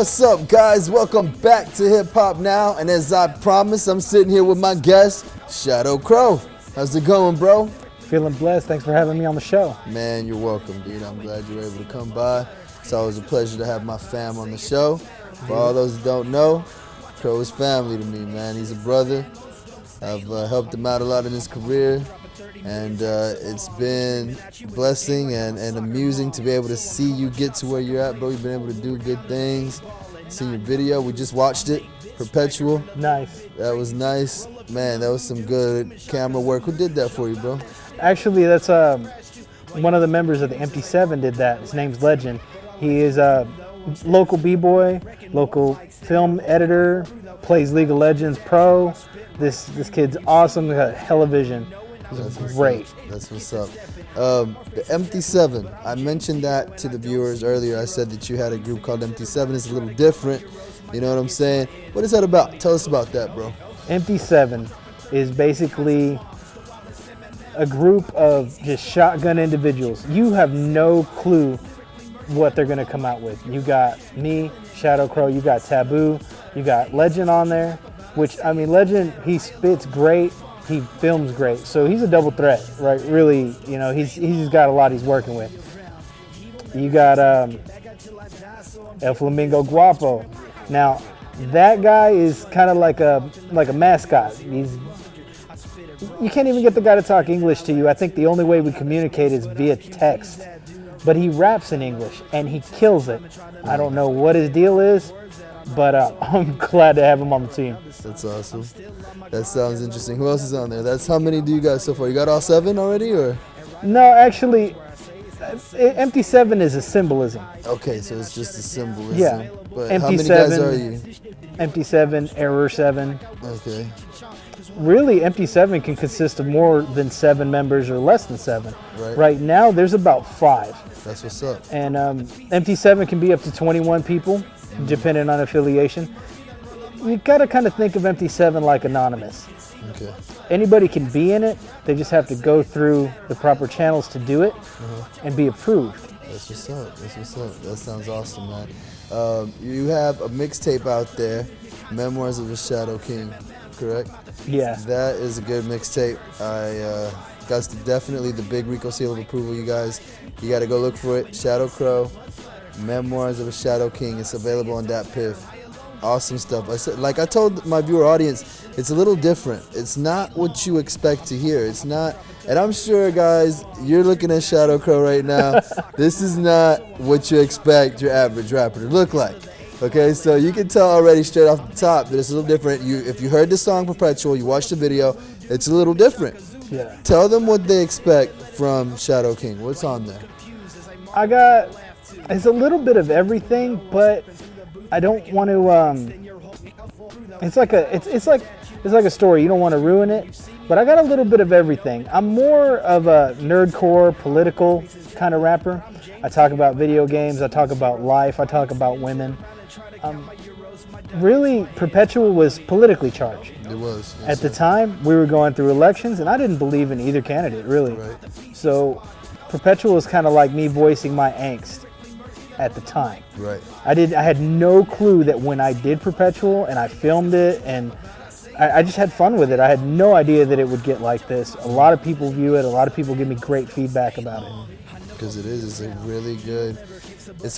What's up, guys? Welcome back to Hip Hop Now. And as I promised, I'm sitting here with my guest, Shadow Crow. How's it going, bro? Feeling blessed. Thanks for having me on the show. Man, you're welcome, dude. I'm glad you were able to come by. It's always a pleasure to have my fam on the show. For all those who don't know, Crow is family to me, man. He's a brother. I've helped him out a lot in his career. And it's been a blessing and amusing to be able to see you get to where you're at, bro. You've been able to do good things. Seen your video. We just watched it. Perpetual. Nice. That was nice. Man, that was some good camera work. Who did that for you, bro? Actually, that's one of the members of the Empty Seven did that. His name's Legend. He is a local b-boy, local film editor, plays League of Legends pro. This kid's awesome. Got hell of vision. That's great. That's what's up. The Empty Seven. I mentioned that to the viewers earlier. I said that you had a group called Empty Seven. It's a little different. You know what I'm saying? What is that about? Tell us about that, bro. Empty Seven is basically a group of just shotgun individuals. You have no clue what they're going to come out with. You got me, Shadow Crow. You got Taboo. You got Legend on there, which, I mean, Legend, he spits great. He films great, so he's a double threat, right? Really, you know, he's got a lot he's working with. You got El Flamingo Guapo. Now, that guy is kind of like a mascot. You can't even get the guy to talk English to you. I think the only way we communicate is via text. But he raps in English, and he kills it. I don't know what his deal is, but I'm glad to have him on the team. That's awesome. That sounds interesting. Who else is on there? That's how many do you got so far? You got all 7 already, or? No, actually, Empty Seven is a symbolism. Okay, so it's just a symbolism. Yeah. But Empty how many Seven, guys are you? Empty Seven, Error 7. Okay. Really, Empty Seven can consist of more than 7 members or less than 7. Right now, there's about 5. That's what's up. And Empty Seven can be up to 21 people, depending on affiliation. You gotta kind of think of Empty Seven like Anonymous. Okay. Anybody can be in it. They just have to go through the proper channels to do it and be approved. That's what's up. That's what's up. That sounds awesome, man. You have a mixtape out there, Memoirs of a Shadow King, correct? Yeah. That is a good mixtape. That's definitely the big Rico seal of approval, you guys. You got to go look for it. Shadow Crow, Memoirs of a Shadow King. It's available on DatPiff. Awesome stuff. I told my viewer audience, it's a little different. It's not what you expect to hear. It's not, and I'm sure, guys, you're looking at Shadow Crow right now. This is not what you expect your average rapper to look like. Okay, so you can tell already straight off the top that it's a little different. If you heard the song Perpetual, you watched the video, it's a little different. Yeah. Tell them what they expect from Shadow King. What's on there? It's a little bit of everything, but I don't want to. It's like a story. You don't want to ruin it, but I got a little bit of everything. I'm more of a nerdcore, political kind of rapper. I talk about video games. I talk about life. I talk about women. Really, Perpetual was politically charged. It was. At the time, we were going through elections, and I didn't believe in either candidate, really. Right. So, Perpetual was kind of like me voicing my angst at the time. Right. I had no clue that when I did Perpetual and I filmed it, and I just had fun with it. I had no idea that it would get like this. A lot of people view it. A lot of people give me great feedback about it. Because it is. It's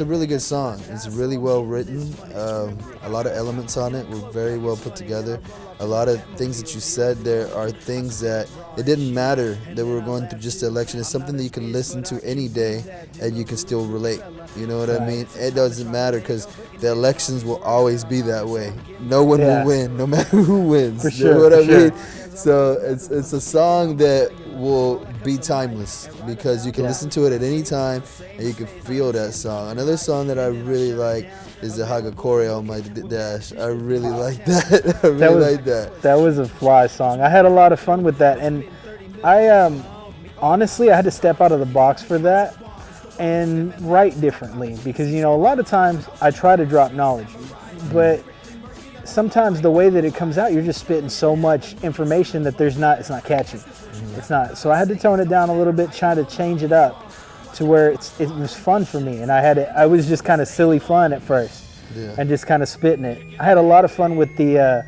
a really good song. It's really well written. A lot of elements on it were very well put together. A lot of things that you said there are things that it didn't matter that we were going through just the election. It's something that you can listen to any day and you can still relate. You know what I mean? It doesn't matter because the elections will always be that way. No one will win, no matter who wins. For sure. You know what I mean? So it's a song that will be timeless because you can listen to it at any time and you can feel that song. Another song that I really like is the Hagakure on my dash. I really like that. I really like that. That was a fly song. I had a lot of fun with that, and I honestly I had to step out of the box for that and write differently because a lot of times I try to drop knowledge, but sometimes the way that it comes out, you're just spitting so much information that it's not catchy. It's not. So I had to tone it down a little bit, try to change it up to where it was fun for me, and I was just kind of silly fun at first. Yeah. and just kind of spitting it. I had a lot of fun with the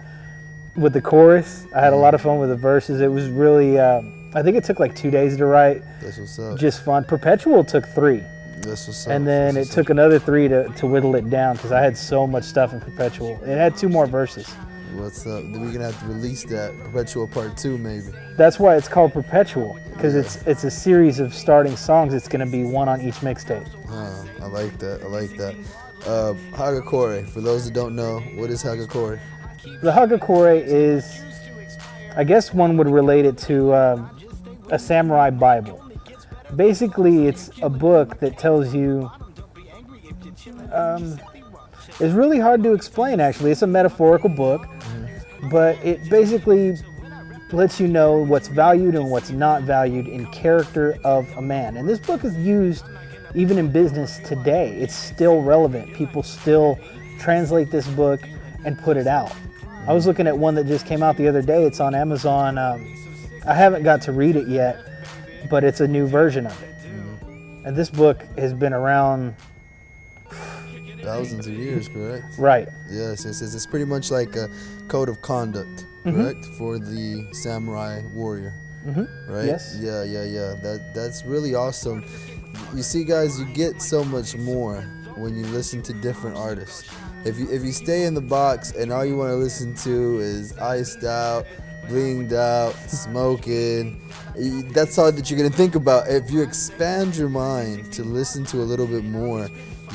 chorus. I had a lot of fun with the verses. It was really, I think it took like 2 days to write. That's what's up. Just fun. Perpetual took 3. That's what's up. And then it took another 3 to whittle it down because I had so much stuff in Perpetual. It had 2 more verses. What's up? Then we're gonna have to release that Perpetual Part 2 maybe. That's why it's called Perpetual, because it's a series of starting songs. It's going to be 1 on each mixtape. I like that. I like that. Hagakure, for those that don't know, what is Hagakure? The Hagakure is, I guess one would relate it to a samurai Bible. Basically, it's a book that tells you, it's really hard to explain actually. It's a metaphorical book, but it basically lets you know what's valued and what's not valued in character of a man. And this book is used even in business today. It's still relevant. People still translate this book and put it out. I was looking at one that just came out the other day. It's on Amazon. I haven't got to read it yet, but it's a new version of it. And this book has been around thousands of years, correct? Right. Yes, it's pretty much like a code of conduct, correct, for the samurai warrior, right? Yes. Yeah. That's really awesome. You see, guys, you get so much more when you listen to different artists. If you stay in the box and all you want to listen to is iced out, blinged out, smoking, that's all that you're gonna think about. If you expand your mind to listen to a little bit more,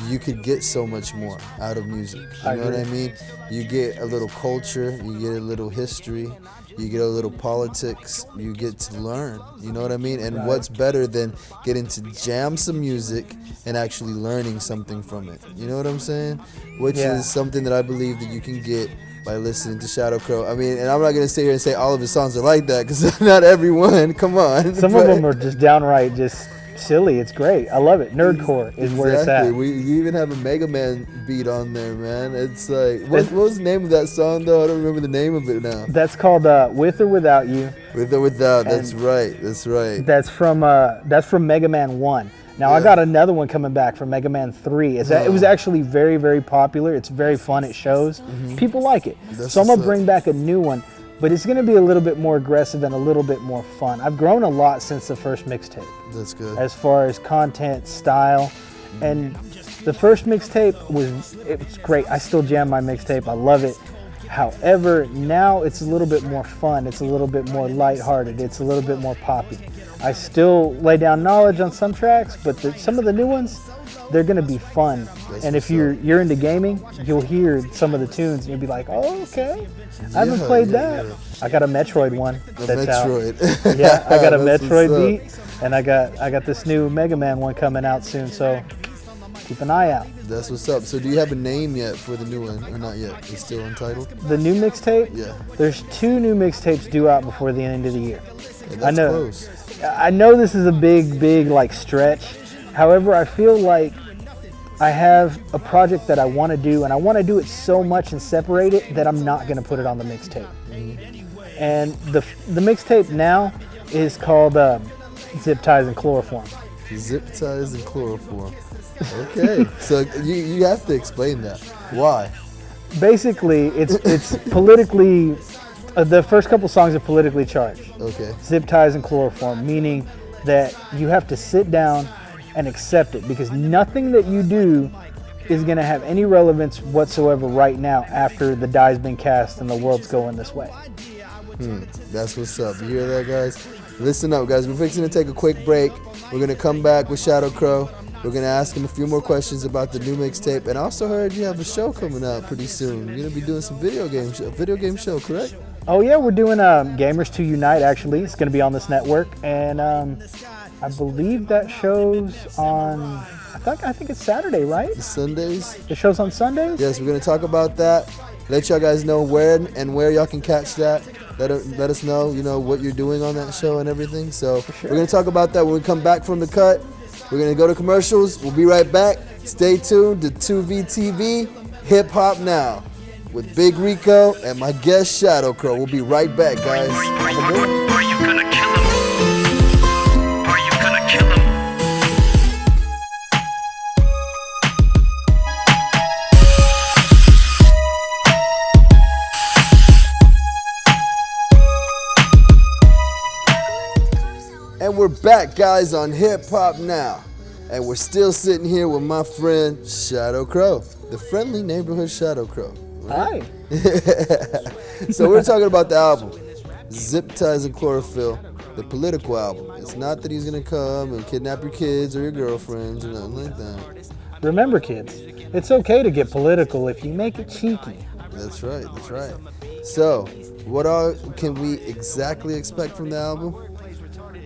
you could get so much more out of music. You know what I mean? You get a little culture, you get a little history, you get a little politics, you get to learn. You know what I mean? And what's better than getting to jam some music and actually learning something from it? You know what I'm saying? Which is something that I believe that you can get by listening to Shadow Crow. I mean, and I'm not going to sit here and say all of his songs are like that, because not everyone, come on. Some of them are just downright just silly. It's great. I love it. Nerdcore is where it's at. You even have a Mega Man beat on there, man. It's like, what was the name of that song, though? I don't remember the name of it now. That's called With or Without You. With or Without, that's right. That's from Mega Man 1. Now, I got another one coming back from Mega Man 3. It was actually very, very popular. It's very fun. It shows. People like it. So I'm going to bring back a new one, but it's going to be a little bit more aggressive and a little bit more fun. I've grown a lot since the first mixtape. That's good. As far as content, style, and the first mixtape was great. I still jam my mixtape. I love it. However, now it's a little bit more fun. It's a little bit more lighthearted. It's a little bit more poppy. I still lay down knowledge on some tracks, but some of the new ones, they're going to be fun. And if you're into gaming, you'll hear some of the tunes and you'll be like, oh, okay. I haven't played that. I got a Metroid one that's out. Yeah, I got a Metroid beat, and I got this new Mega Man one coming out soon, so keep an eye out. That's what's up. So do you have a name yet for the new one, or not yet? It's still untitled? The new mixtape? Yeah. There's 2 new mixtapes due out before the end of the year. Okay, that's close. I know this is a big like stretch. However, I feel like I have a project that I want to do, and I want to do it so much and separate it that I'm not going to put it on the mixtape. And the mixtape now is called Zip Ties and Chloroform. Zip Ties and Chloroform. Okay, so you have to explain that. Why? Basically, it's politically. The first couple songs are politically charged. Okay. Zip Ties and Chloroform, meaning that you have to sit down and accept it, because nothing that you do is going to have any relevance whatsoever right now after the die's been cast and the world's going this way. That's what's up. You hear that, guys? Listen up, guys. We're fixing to take a quick break. We're going to come back with Shadow Crow. We're going to ask him a few more questions about the new mixtape. And I also heard you have a show coming out pretty soon. You're going to be doing some video game show, correct? Oh yeah, we're doing Gamers 2 Unite, actually. It's going to be on this network, and I believe that show's on, I think it's Saturday, right? Sundays? The show's on Sundays? Yes, we're going to talk about that. Let y'all guys know where y'all can catch that. Let us know, what you're doing on that show and everything. So We're going to talk about that when we come back from the cut. We're going to go to commercials. We'll be right back. Stay tuned to 2VTV Hip Hop Now with Big Rico and my guest Shadow Crow. We'll be right back, guys. Are you gonna kill him? Are you gonna kill him? And we're back, guys, on Hip Hop Now. And we're still sitting here with my friend Shadow Crow, the friendly neighborhood Shadow Crow. Hi. So we're talking about the album, Zip Ties and Chlorophyll, the political album. It's not that he's going to come and kidnap your kids or your girlfriends or nothing like that. Remember, kids, it's okay to get political if you make it cheeky. That's right, that's right. So, what all can we exactly expect from the album?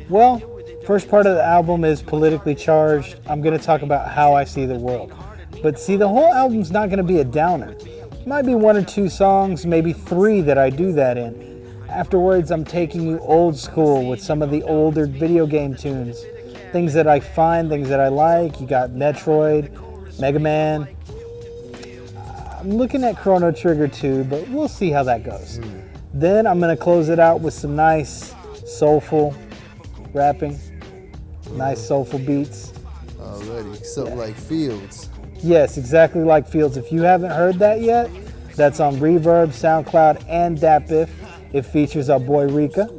Well, first part of the album is politically charged. I'm going to talk about how I see the world. But see, the whole album's not going to be a downer. Might be 1 or 2 songs, maybe 3 that I do that in. Afterwards, I'm taking you old school with some of the older video game tunes. Things that I find, things that I like. You got Metroid, Mega Man. I'm looking at Chrono Trigger too, but we'll see how that goes. Then I'm going to close it out with some nice soulful rapping, nice soulful beats. Already, something like Fields. Yes, exactly like Fields. If you haven't heard that yet, that's on Reverb, SoundCloud, and DatPiff. It features our boy Rika.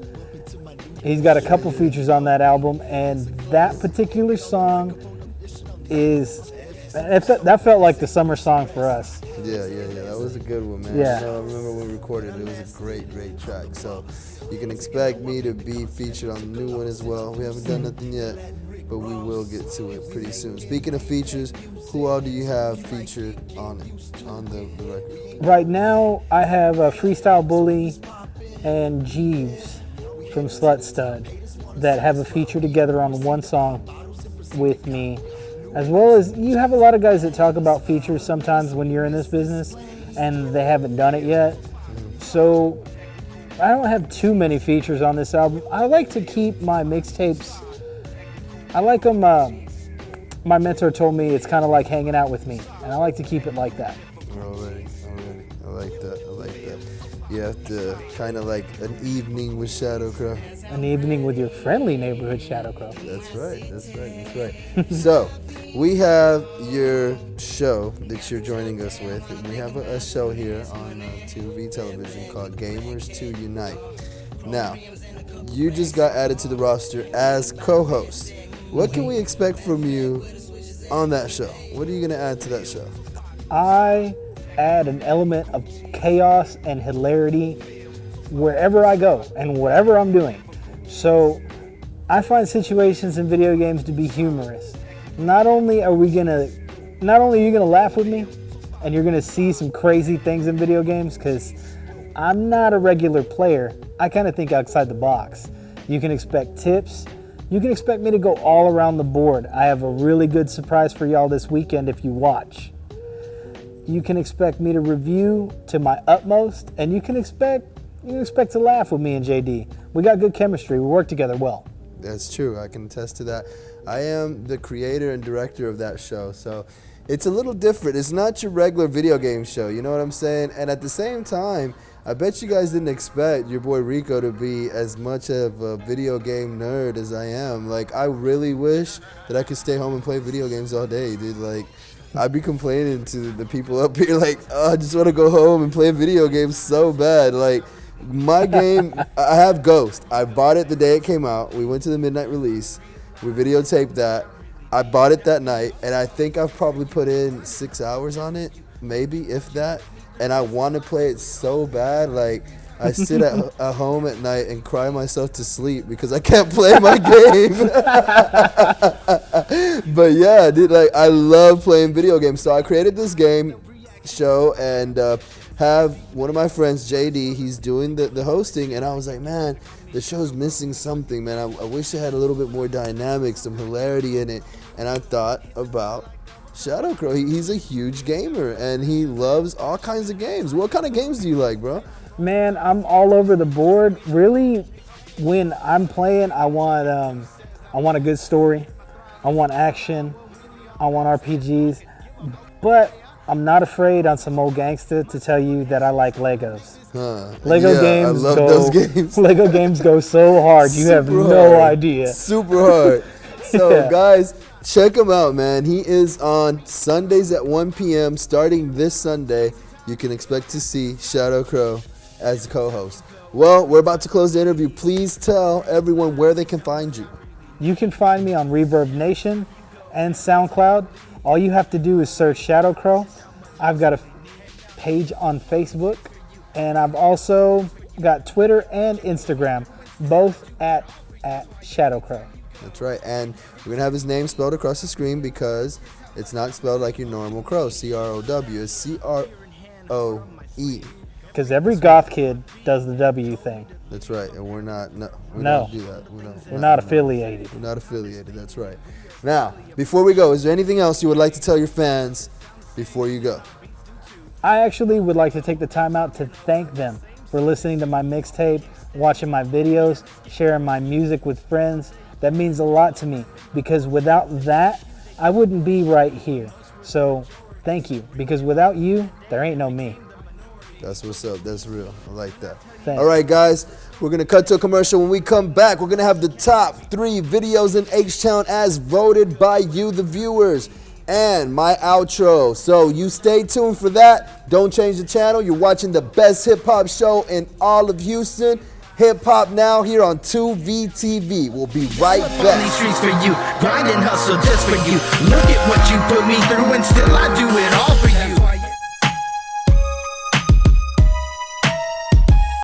He's got a couple features on that album, and that particular song is, that felt like the summer song for us. Yeah, that was a good one, man. Yeah. I remember when we recorded it, it was a great track. So you can expect me to be featured on the new one as well. We haven't done nothing yet, but we will get to it pretty soon. Speaking of features, who all do you have featured on it, on the record? Right now, I have Freestyle Bully and Jeeves from Slut Stud that have a feature together on one song with me. As well as, you have a lot of guys that talk about features sometimes when you're in this business and they haven't done it yet. So I don't have too many features on this album. I like to keep my mixtapes, I like them, my mentor told me it's kind of like hanging out with me, and I like to keep it like that. Already. I like that. You have to kind of like an evening with Shadow Crow. An evening with your friendly neighborhood Shadow Crow. That's right. So, we have your show that you're joining us with. We have a show here on 2V television called Gamers 2 Unite. Now, you just got added to the roster as co-host. What can we expect from you on that show? What are you going to add to that show? I add an element of chaos and hilarity wherever I go and whatever I'm doing. So I find situations in video games to be humorous. Not only are you gonna laugh with me, and you're gonna see some crazy things in video games, because I'm not a regular player. I kind of think outside the box. You can expect tips. You can expect me to go all around the board. I have a really good surprise for y'all this weekend if you watch. You can expect me to review to my utmost, and you can expect to laugh with me and JD. We got good chemistry. We work together well. That's true. I can attest to that. I am the creator and director of that show, so it's a little different. It's not your regular video game show, you know what I'm saying? And at the same time, I bet you guys didn't expect your boy Rico to be as much of a video game nerd as I am. Like, I really wish that I could stay home and play video games all day, dude. Like, I'd be complaining to the people up here like, oh, I just want to go home and play video games so bad. Like, my game, I have Ghost. I bought it the day it came out. We went to the midnight release. We videotaped that. I bought it that night, and I think I've probably put in 6 hours on it, maybe, if that. And I want to play it so bad. Like, I sit at home at night and cry myself to sleep because I can't play my game. But yeah, dude, like, I love playing video games. So I created this game show and have one of my friends, JD, he's doing the hosting. And I was like, man, the show's missing something, man. I wish it had a little bit more dynamics, some hilarity in it. And I thought about Shadow Crow. He's a huge gamer and he loves all kinds of games. What kind of games do you like, bro? Man, I'm all over the board. Really, when I'm playing, I want a good story. I want action. I want RPGs. But I'm not afraid on some old gangster to tell you that I like Legos. Lego games. I love those games. Lego games go so hard. You have no idea. Super hard. So guys, check him out, man. He is on Sundays at 1 p.m. starting this Sunday. You can expect to see Shadow Crow as co-host. Well, we're about to close the interview. Please tell everyone where they can find you. You can find me on Reverb Nation and SoundCloud. All you have to do is search Shadow Crow. I've got a page on Facebook, and I've also got Twitter and Instagram, both at Shadow Crow. That's right. And we're going to have his name spelled across the screen because it's not spelled like your normal Crow, C-R-O-W. It's C-R-O-E. Because every goth kid does the W thing. That's right. And we're not, we No. don't do that. We're not affiliated. We're not affiliated. That's right. Now, before we go, is there anything else you would like to tell your fans before you go? I actually would like to take the time out to thank them for listening to my mixtape, watching my videos, sharing my music with friends. That means a lot to me because without that, I wouldn't be right here. So thank you, because without you, there ain't no me. That's what's up. That's real. I like that. Thanks. All right, guys. We're going to cut to a commercial. When we come back, we're going to have the top 3 videos in H-Town as voted by you, the viewers, and my outro. So you stay tuned for that. Don't change the channel. You're watching the best hip-hop show in all of Houston. Hip Hop Now here on 2VTV. We'll be right On these back. streets for you, grind and hustle just for you. Look at what you put me through, and still I do it all for you.